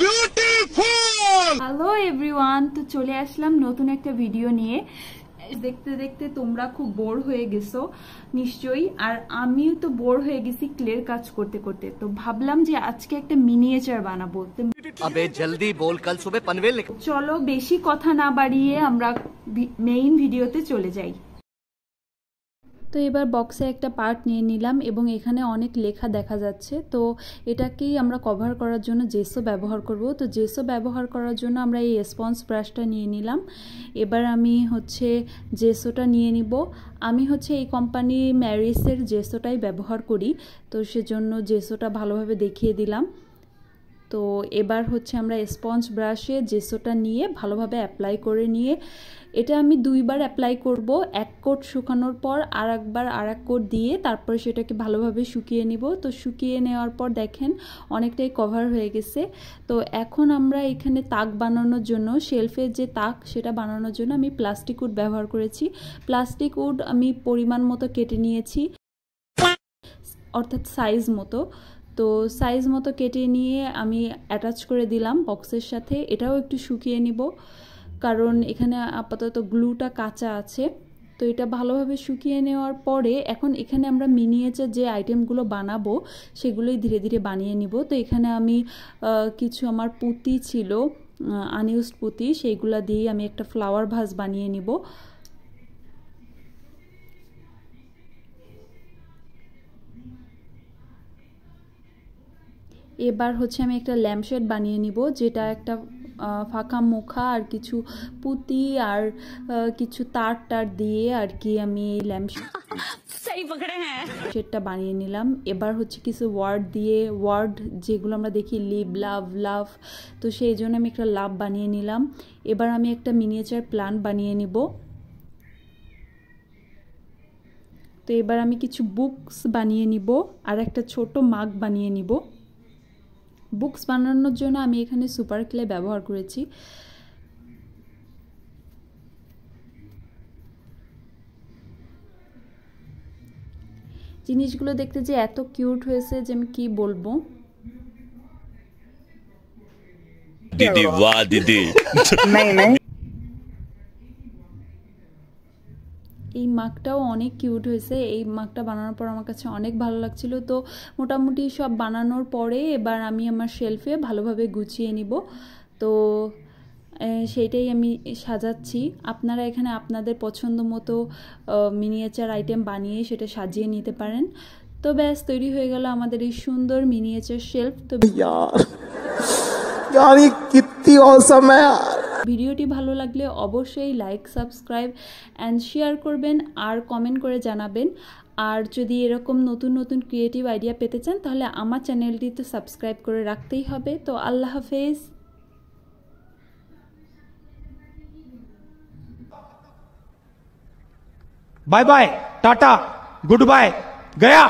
Beautiful. Hello everyone, তো চলে আসলাম নতুন একটা ভিডিও নিয়ে। দেখতে দেখতে তোমরা খুব বোর হয়ে গেছো নিশ্চয়ই, আর আমিও তো বোর হয়ে গেছি ক্লের কাজ করতে করতে। তো ভাবলাম যে আজকে একটা মিনিয়েচার বানাবো। अबे जल्दी बोल, कल सुबह पनवेल। চলো বেশি কথা না বাড়িয়ে আমরা মেইন ভিডিওতে চলে যাই। তো এবার বক্সে একটা পার্ট নিয়ে নিলাম এবং এখানে অনেক লেখা দেখা যাচ্ছে। তো এটাকেই আমরা কভার করার জন্য জেসো ব্যবহার করব। তো জেসো ব্যবহার করার জন্য আমরা এই স্পঞ্জ ব্রাশটা নিয়ে নিলাম। এবার আমি জেসোটা নিয়ে নিব। আমি এই কোম্পানি ম্যারিসের জেসোটাই ব্যবহার করি, তো সেজন্য জেসোটা ভালোভাবে দেখিয়ে দিলাম। তো এবার আমরা স্পঞ্জ ব্রাশে জেসোটা নিয়ে ভালোভাবে অ্যাপ্লাই করে নিয়ে, এটা আমি দুইবার অ্যাপ্লাই করব। এক কোট শুকানোর পর আর এক কোট দিয়ে তারপরে সেটাকে ভালোভাবে শুকিয়ে নিব। তো শুকিয়ে নেওয়ার পর দেখেন অনেকটাই কভার হয়ে গেছে। তো এখন আমরা এখানে তাক বানানোর জন্য, শেলফের যে তাক সেটা বানানোর জন্য আমি প্লাস্টিক উড ব্যবহার করেছি। প্লাস্টিক উড আমি পরিমাণ মতো কেটে নিয়েছি, অর্থাৎ সাইজ মতো। তো সাইজ মতো কেটে নিয়ে আমি অ্যাটাচ করে দিলাম বক্সের সাথে। এটাও একটু শুকিয়ে নিব, কারণ এখানে আপাতত গ্লুটা কাঁচা আছে। তো এটা ভালোভাবে শুকিয়ে নেওয়ার পরে এখন এখানে আমরা মিনিয়েচার যে আইটেমগুলো বানাবো সেগুলোই ধীরে ধীরে বানিয়ে নিব। তো এখানে আমি কিছু আমার পুঁতি ছিল, আনইউজড পুঁতি, সেইগুলা দিয়ে আমি একটা ফ্লাওয়ার ভাস বানিয়ে নিব। এবার আমি একটা ল্যাম্পশেড বানিয়ে নিব, যেটা একটা ফাঁকা মুখা আর কিছু পুঁতি আর কিছু তার দিয়ে আর কি আমি এই ল্যাম্পশেডটা বানিয়ে নিলাম। এবার কিছু ওয়ার্ড যেগুলো আমরা দেখি, লিভ, লাভ, লাভ, তো সেই জন্য আমি একটা লাভ বানিয়ে নিলাম। এবার আমি একটা মিনিয়েচার প্ল্যান্ট বানিয়ে নিব। তো এবার আমি কিছু বুকস বানিয়ে নিব আর একটা ছোট মাগ বানিয়ে নিব। বুকস বানানোর জন্য আমি এখানে সুপার ক্লে ব্যবহার করেছি। জিনিসগুলো দেখতে যে এত কিউট হয়েছে যে আমি কি বলবো। दीदी वाह दीदी। এই মাগটাও অনেক কিউট হয়েছে। এই মাগটা বানানোর পর আমার কাছে অনেক ভালো লাগছিল। তো মোটামুটি সব বানানোর পরে এবার আমি আমার শেলফে ভালোভাবে গুছিয়ে নিব। তো সেইটাই আমি সাজাচ্ছি। আপনারা এখানে আপনাদের পছন্দ মতো মিনিয়েচার আইটেম বানিয়ে সেটা সাজিয়ে নিতে পারেন। তো ব্যাস, তৈরি হয়ে গেল আমাদের এই সুন্দর মিনিয়েচার শেলফ। তো यार ये कितनी औसम है यार। ভিডিওটি ভালো লাগলে অবশ্যই লাইক, সাবস্ক্রাইব অ্যান্ড শেয়ার করবেন আর কমেন্ট করে জানাবেন। আর যদি এরকম নতুন নতুন ক্রিয়েটিভ আইডিয়া পেতে চান তাহলে আমার চ্যানেলটি তো সাবস্ক্রাইব করে রাখতেই হবে। তো আল্লাহ হাফেজ। Bye bye, tata, good bye, गया।